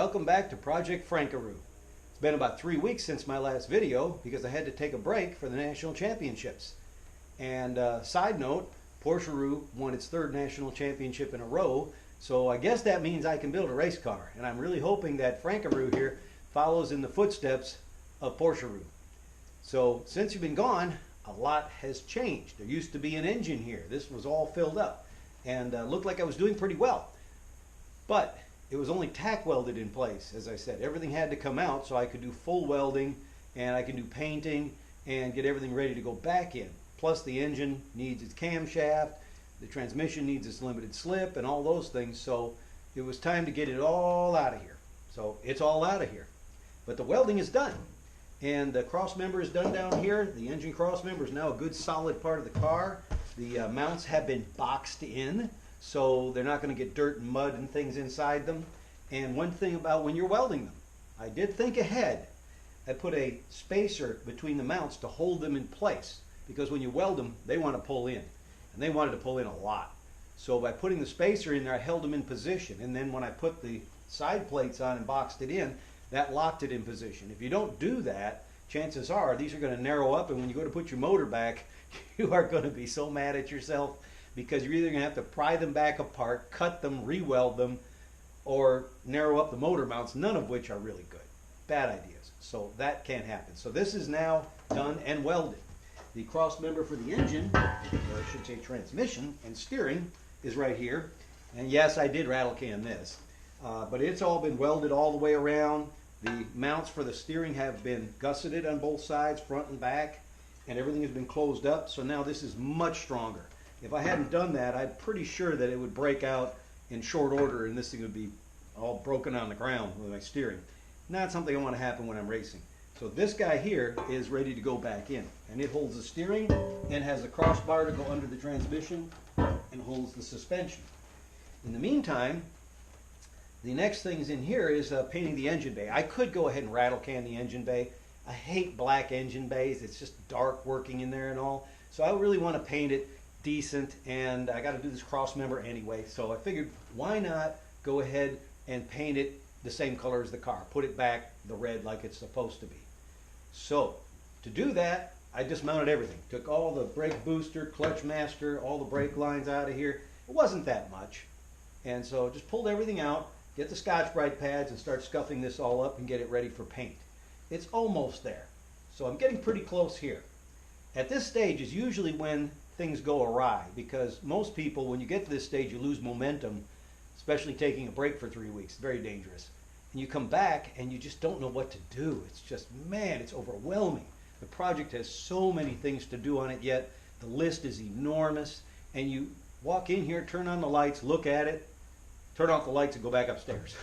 Welcome back to Project Frankaru. It's been about 3 weeks since my last video because I had to take a break for the national championships. And side note, Frankaru won its third national championship in a row, so I guess that means I can build a race car. And I'm really hoping that Frankaru here follows in the footsteps of Frankaru. So since you've been gone, a lot has changed. There used to be an engine here. This was all filled up and looked like I was doing pretty well. But it was only tack welded in place, as I said. Everything had to come out so I could do full welding and I can do painting and get everything ready to go back in. Plus the engine needs its camshaft, the transmission needs its limited slip and all those things. So it was time to get it all out of here. So it's all out of here. But the welding is done. And the cross member is done down here. The engine cross member is now a good solid part of the car. The mounts have been boxed in, so they're not going to get dirt and mud and things inside them. And one thing about when you're welding them, I did think ahead. I put a spacer between the mounts to hold them in place, because when you weld them, they want to pull in. And they wanted to pull in a lot. So by putting the spacer in there, I held them in position. And then when I put the side plates on and boxed it in, that locked it in position. If you don't do that, chances are these are going to narrow up, and when you go to put your motor back, you are going to be so mad at yourself, because you're either going to have to pry them back apart, cut them, re-weld them, or narrow up the motor mounts, none of which are really good. Bad ideas. So that can't happen. So this is now done and welded. The cross member for the engine, or I should say transmission and steering, is right here. And yes, I did rattle can this. But it's all been welded all the way around. The mounts for the steering have been gusseted on both sides, front and back, and everything has been closed up. So now this is much stronger. If I hadn't done that, I'm pretty sure that it would break out in short order and this thing would be all broken on the ground with my steering. Not something I want to happen when I'm racing. So this guy here is ready to go back in, and it holds the steering and has a crossbar to go under the transmission and holds the suspension. In the meantime, the next things in here is painting the engine bay. I could go ahead and rattle can the engine bay. I hate black engine bays. It's just dark working in there and all. So I really want to paint it decent, and I got to do this cross member anyway. So I figured, why not go ahead and paint it the same color as the car. Put it back the red like it's supposed to be. So to do that, I dismounted everything. Took all the brake booster, clutch master, all the brake lines out of here. It wasn't that much. And so just pulled everything out, get the Scotch-Brite pads and start scuffing this all up and get it ready for paint. It's almost there. So I'm getting pretty close here. At this stage is usually when things go awry, because most people, when you get to this stage, you lose momentum, especially taking a break for 3 weeks. Very dangerous. And you come back and you just don't know what to do. It's just, man, it's overwhelming. The project has so many things to do on it yet. The list is enormous. And you walk in here, turn on the lights, look at it, turn off the lights and go back upstairs.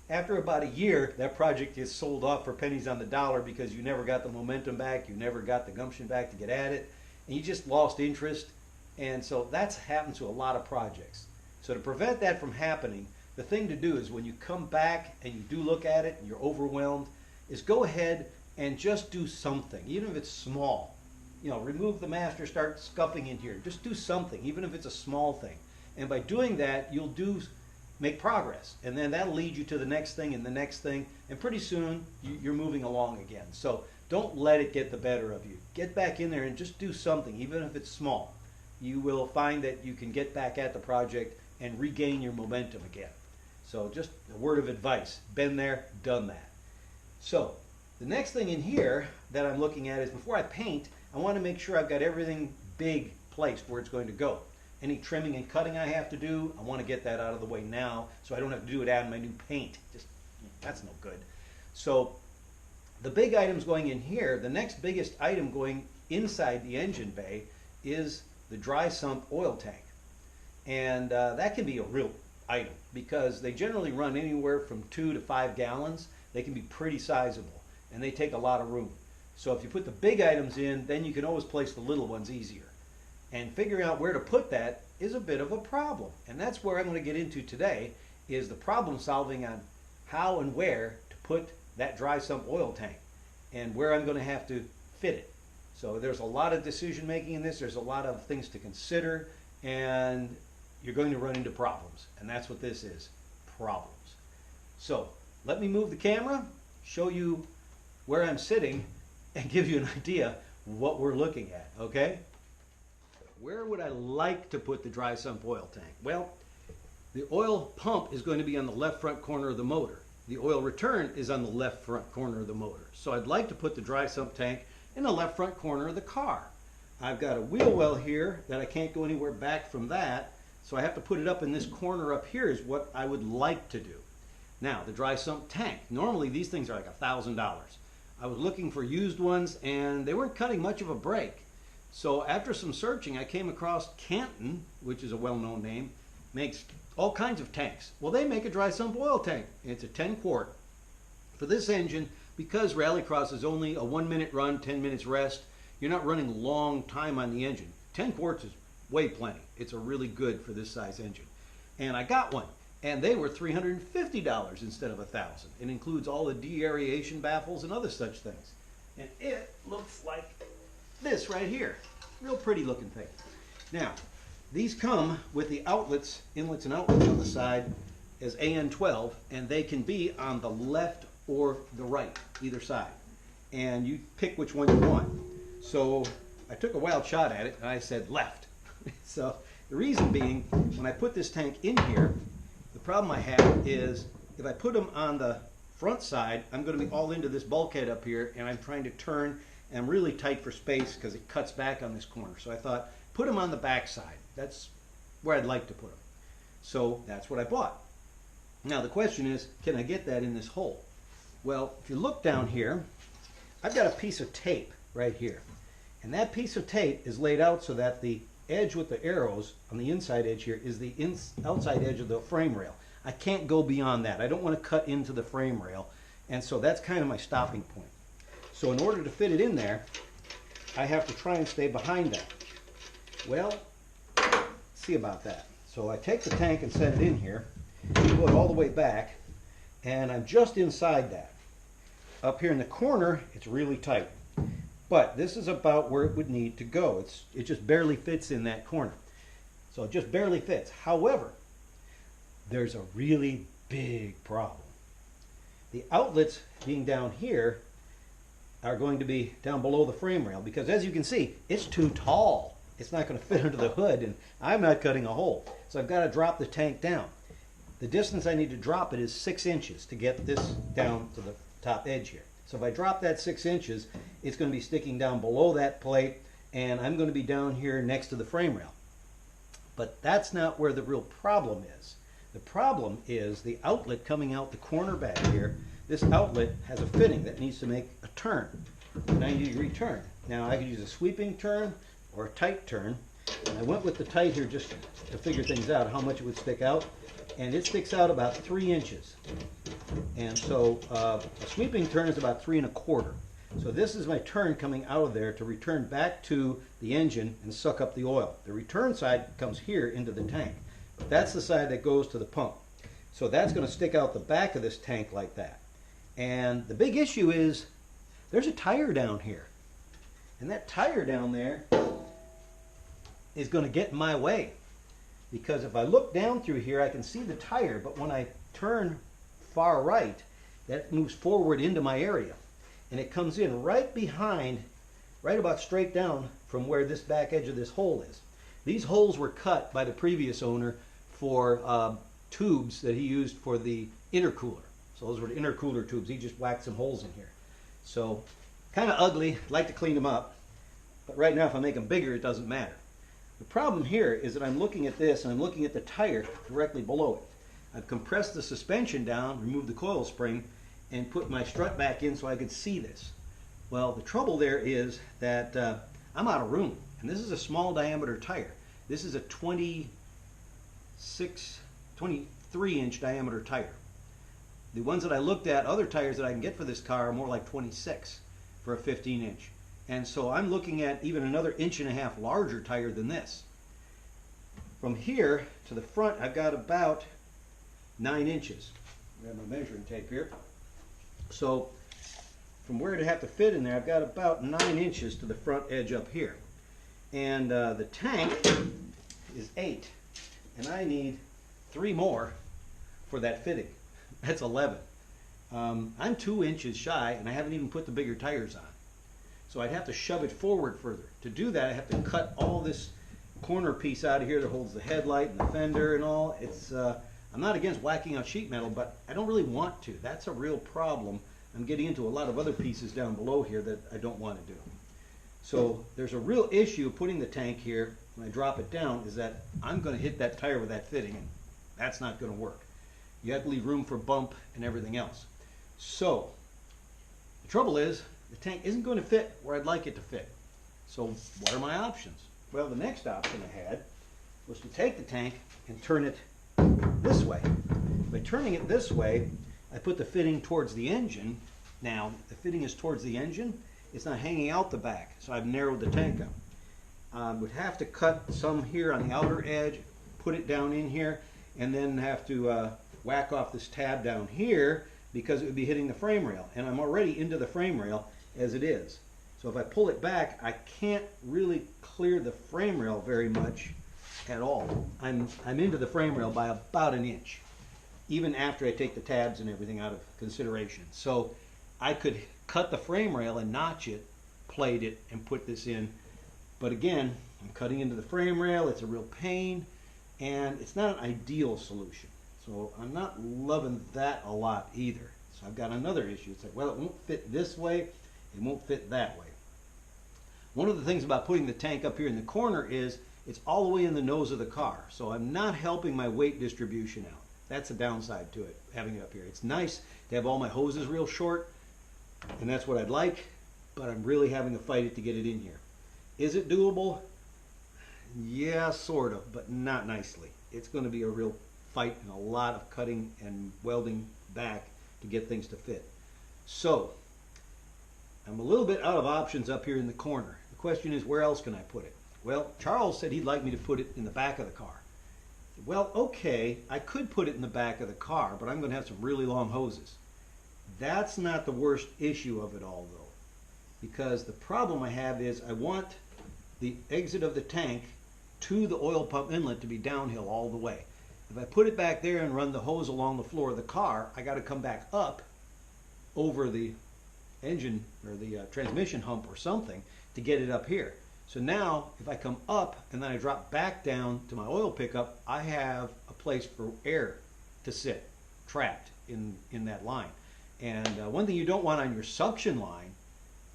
After about a year, that project is sold off for pennies on the dollar because you never got the momentum back, you never got the gumption back to get at it, and you just lost interest. And so that's happened to a lot of projects. So to prevent that from happening, the thing to do is when you come back and you do look at it and you're overwhelmed, is go ahead and just do something, even if it's small. You know, remove the master, start scuffing in here. Just do something, even if it's a small thing. And by doing that, you'll make progress. And then that'll lead you to the next thing and the next thing. And pretty soon, you're moving along again. So don't let it get the better of you. Get back in there and just do something, even if it's small. You will find that you can get back at the project and regain your momentum again. So just a word of advice. Been there, done that. So the next thing in here that I'm looking at is, before I paint, I want to make sure I've got everything big placed where it's going to go. Any trimming and cutting I have to do, I want to get that out of the way now so I don't have to do it out in my new paint. Just, that's no good. So the big items going in here, the next biggest item going inside the engine bay is the dry sump oil tank. And that can be a real item because they generally run anywhere from 2 to 5 gallons. They can be pretty sizable and they take a lot of room. So if you put the big items in, then you can always place the little ones easier. And figuring out where to put that is a bit of a problem. And that's where I'm going to get into today, is the problem solving on how and where to put that dry sump oil tank and where I'm going to have to fit it. So there's a lot of decision making in this. There's a lot of things to consider, and you're going to run into problems. And that's what this is, problems. So let me move the camera, show you where I'm sitting, and give you an idea what we're looking at, okay? Where would I like to put the dry sump oil tank? Well, the oil pump is going to be on the left front corner of the motor. The oil return is on the left front corner of the motor. So I'd like to put the dry sump tank in the left front corner of the car. I've got a wheel well here that I can't go anywhere back from that, so I have to put it up in this corner up here is what I would like to do. Now, the dry sump tank. Normally these things are like $1,000. I was looking for used ones and they weren't cutting much of a break. So after some searching, I came across Canton, which is a well-known name, makes all kinds of tanks. Well, they make a dry sump oil tank. It's a 10 quart. For this engine, because Rallycross is only a 1 minute run, 10 minutes rest, you're not running long time on the engine. 10 quarts is way plenty. It's a really good for this size engine. And I got one, and they were $350 instead of $1,000. It includes all the de-aeration baffles and other such things. And it looks like this right here. Real pretty looking thing. Now, these come with the outlets, inlets and outlets on the side as AN12, and they can be on the left or the right, either side. And you pick which one you want. So I took a wild shot at it and I said left. So the reason being, when I put this tank in here, the problem I have is if I put them on the front side, I'm going to be all into this bulkhead up here, and I'm trying to turn, and I'm really tight for space because it cuts back on this corner. So I thought, put them on the back side. That's where I'd like to put them. So that's what I bought. Now the question is, can I get that in this hole? Well, if you look down here, I've got a piece of tape right here. And that piece of tape is laid out so that the edge with the arrows on the inside edge here is the outside edge of the frame rail. I can't go beyond that. I don't want to cut into the frame rail. And so that's kind of my stopping point. So in order to fit it in there, I have to try and stay behind that. Well, let's see about that. So I take the tank and set it in here, go it all the way back, and I'm just inside that. Up here in the corner, it's really tight. But this is about where it would need to go. It just barely fits in that corner. So it just barely fits. However, there's a really big problem. The outlets being down here are going to be down below the frame rail because, as you can see, it's too tall. It's not going to fit under the hood, and I'm not cutting a hole. So I've got to drop the tank down. The distance I need to drop it is 6 inches to get this down to the top edge here. So if I drop that 6 inches, it's going to be sticking down below that plate, and I'm going to be down here next to the frame rail. But that's not where the real problem is. The problem is the outlet coming out the corner back here. This outlet has a fitting that needs to make a turn, a 90-degree turn. Now I could use a sweeping turn or a tight turn. And I went with the tight here just to figure things out, how much it would stick out. And it sticks out about 3 inches. And so a sweeping turn is about 3 1/4. So this is my turn coming out of there to return back to the engine and suck up the oil. The return side comes here into the tank. But that's the side that goes to the pump. So that's going to stick out the back of this tank like that. And the big issue is there's a tire down here. And that tire down there is going to get in my way. Because if I look down through here, I can see the tire, but when I turn far right, that moves forward into my area. And it comes in right behind, right about straight down from where this back edge of this hole is. These holes were cut by the previous owner for tubes that he used for the intercooler. So those were the intercooler tubes. He just whacked some holes in here. So kind of ugly. I'd like to clean them up. But right now, if I make them bigger, it doesn't matter. The problem here is that I'm looking at this and I'm looking at the tire directly below it. I've compressed the suspension down, removed the coil spring, and put my strut back in so I could see this. Well, the trouble there is that I'm out of room. And this is a small diameter tire. This is a 23 inch diameter tire. The ones that I looked at, other tires that I can get for this car, are more like 26 for a 15 inch. And so I'm looking at even another 1.5 inches larger tire than this. From here to the front, I've got about 9 inches. I have my measuring tape here. So from where it'd have to fit in there, I've got about 9 inches to the front edge up here. And the tank is 8. And I need 3 more for that fitting. That's 11. I'm 2 inches shy and I haven't even put the bigger tires on. So I'd have to shove it forward further. To do that, I have to cut all this corner piece out of here that holds the headlight and the fender and all. I'm not against whacking out sheet metal, but I don't really want to. That's a real problem. I'm getting into a lot of other pieces down below here that I don't want to do. So there's a real issue putting the tank here when I drop it down, is that I'm going to hit that tire with that fitting, and that's not going to work. You have to leave room for bump and everything else. So the trouble is, the tank isn't going to fit where I'd like it to fit. So what are my options? Well, the next option I had was to take the tank and turn it this way. By turning it this way, I put the fitting towards the engine. Now, the fitting is towards the engine. It's not hanging out the back, so I've narrowed the tank up. Would have to cut some here on the outer edge, put it down in here, and then have to whack off this tab down here because it would be hitting the frame rail. And I'm already into the frame rail as it is. So if I pull it back, I can't really clear the frame rail very much at all. I'm into the frame rail by about 1 inch, even after I take the tabs and everything out of consideration. So I could cut the frame rail and notch it, plate it, and put this in. But again, I'm cutting into the frame rail. It's a real pain, and it's not an ideal solution. So I'm not loving that a lot either. So I've got another issue. It's like, well, it won't fit this way. It won't fit that way. One of the things about putting the tank up here in the corner is it's all the way in the nose of the car. So I'm not helping my weight distribution out. That's a downside to it, having it up here. It's nice to have all my hoses real short, and that's what I'd like, but I'm really having to fight it to get it in here. Is it doable? Yeah, sort of, but not nicely. It's going to be a real fight and a lot of cutting and welding back to get things to fit. So I'm a little bit out of options up here in the corner. The question is, where else can I put it? Well, Charles said he'd like me to put it in the back of the car. Well, okay, I could put it in the back of the car, but I'm going to have some really long hoses. That's not the worst issue of it all, though, because the problem I have is I want the exit of the tank to the oil pump inlet to be downhill all the way. If I put it back there and run the hose along the floor of the car, I got to come back up over the engine or the transmission hump or something to get it up here. So now if I come up and then I drop back down to my oil pickup, I have a place for air to sit trapped in that line. And one thing you don't want on your suction line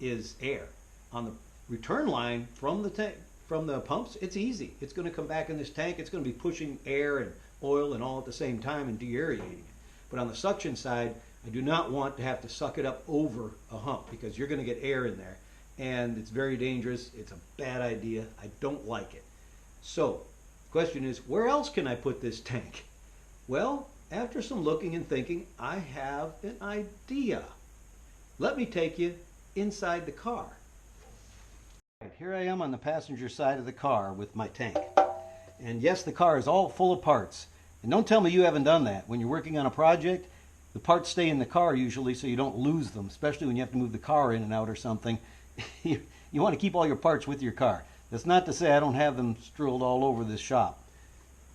is air. On the return line from the tank, from the pumps, it's easy. It's going to come back in this tank. It's going to be pushing air and oil and all at the same time and deaerating it. But on the suction side, I do not want to have to suck it up over a hump because you're going to get air in there. And it's very dangerous. It's a bad idea. I don't like it. So the question is, where else can I put this tank? Well, after some looking and thinking, I have an idea. Let me take you inside the car. Here I am on the passenger side of the car with my tank. And yes, the car is all full of parts. And don't tell me you haven't done that. When you're working on a project, the parts stay in the car usually so you don't lose them, especially when you have to move the car in and out or something. You want to keep all your parts with your car. That's not to say I don't have them strewn all over this shop,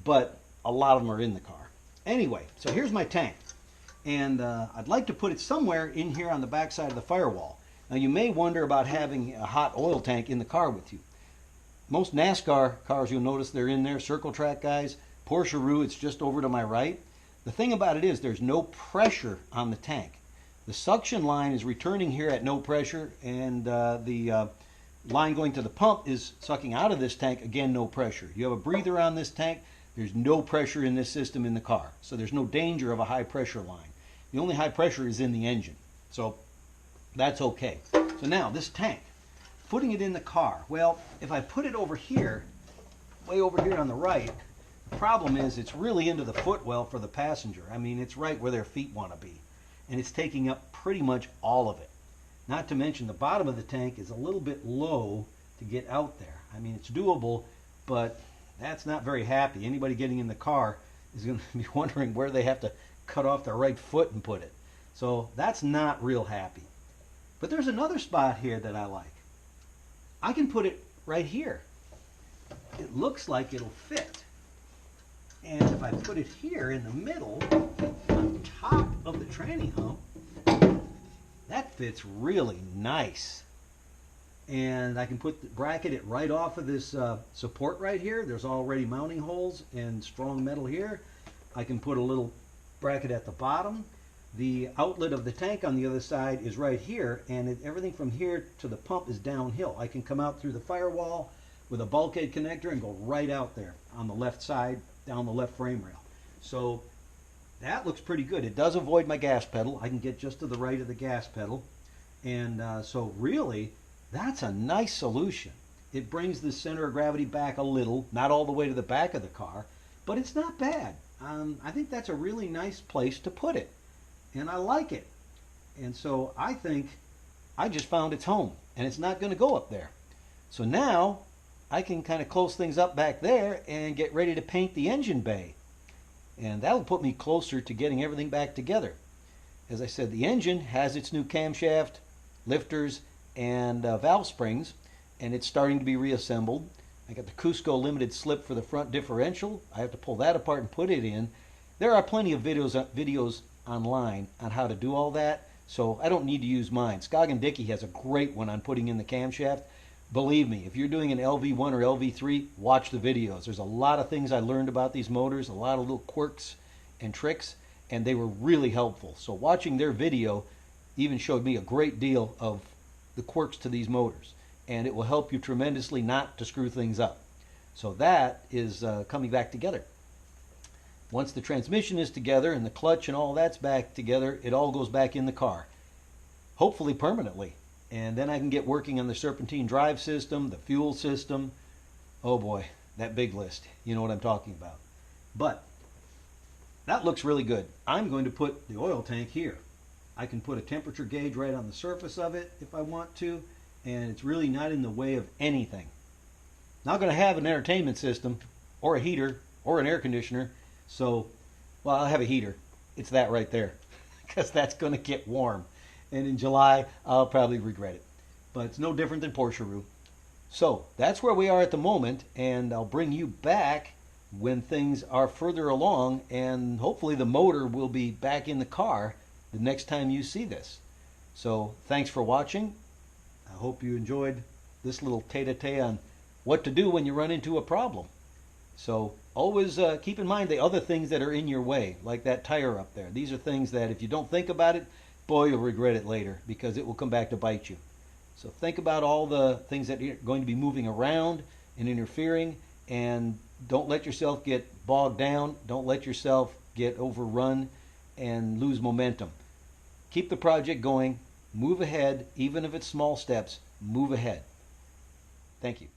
but a lot of them are in the car. Anyway, so here's my tank. And I'd like to put it somewhere in here on the back side of the firewall. Now you may wonder about having a hot oil tank in the car with you. Most NASCAR cars, you'll notice they're in there, circle track guys. Frankaru, it's just over to my right. The thing about it is there's no pressure on the tank. The suction line is returning here at no pressure, and the line going to the pump is sucking out of this tank, again, no pressure. You have a breather on this tank, there's no pressure in this system in the car. So there's no danger of a high pressure line. The only high pressure is in the engine. So that's okay. So now this tank, putting it in the car. Well, if I put it over here, way over here on the right, the problem is it's really into the footwell for the passenger. I mean, it's right where their feet want to be. And it's taking up pretty much all of it. Not to mention the bottom of the tank is a little bit low to get out there. I mean, it's doable, but that's not very happy. Anybody getting in the car is going to be wondering where they have to cut off their right foot and put it. So that's not real happy. But there's another spot here that I like. I can put it right here. It looks like it'll fit. And if I put it here in the middle, on top of the tranny hump, fits really nice. And I can bracket it right off of this support right here. There's already mounting holes and strong metal here. I can put a little bracket at the bottom. The outlet of the tank on the other side is right here, and everything from here to the pump is downhill. I can come out through the firewall with a bulkhead connector and go right out there on the left side, down the left frame rail. So that looks pretty good. It does avoid my gas pedal. I can get just to the right of the gas pedal. And so really, that's a nice solution. It brings the center of gravity back a little, not all the way to the back of the car, but it's not bad. I think that's a really nice place to put it, and I like it. And so I think I just found its home, and it's not going to go up there. So now I can kind of close things up back there and get ready to paint the engine bay. And that'll put me closer to getting everything back together. As I said, the engine has its new camshaft, lifters, and valve springs, and it's starting to be reassembled. I got the Cusco limited slip for the front differential. I have to pull that apart and put it in. There are plenty of videos online on how to do all that, so I don't need to use mine. Scoggin Dickey has a great one on putting in the camshaft. Believe me, if you're doing an LV1 or LV3, watch the videos. There's a lot of things I learned about these motors, a lot of little quirks and tricks, and they were really helpful. So watching their video even showed me a great deal of the quirks to these motors, and it will help you tremendously not to screw things up. So that is coming back together. Once the transmission is together and the clutch and all that's back together, it all goes back in the car, hopefully permanently. And then I can get working on the serpentine drive system, the fuel system. Oh boy, that big list. You know what I'm talking about. But that looks really good. I'm going to put the oil tank here. I can put a temperature gauge right on the surface of it if I want to, and it's really not in the way of anything. Not going to have an entertainment system or a heater or an air conditioner, so, well, I'll have a heater. It's that right there, because that's going to get warm. And in July, I'll probably regret it. But it's no different than Porscheru. So that's where we are at the moment, and I'll bring you back when things are further along, and hopefully the motor will be back in the car the next time you see this. So thanks for watching. I hope you enjoyed this little tete-a-tete on what to do when you run into a problem. So always keep in mind the other things that are in your way, like that tire up there. These are things that if you don't think about it, boy, you'll regret it later, because it will come back to bite you. So think about all the things that are going to be moving around and interfering, and don't let yourself get bogged down. Don't let yourself get overrun and lose momentum. Keep the project going. Move ahead, even if it's small steps. Move ahead. Thank you.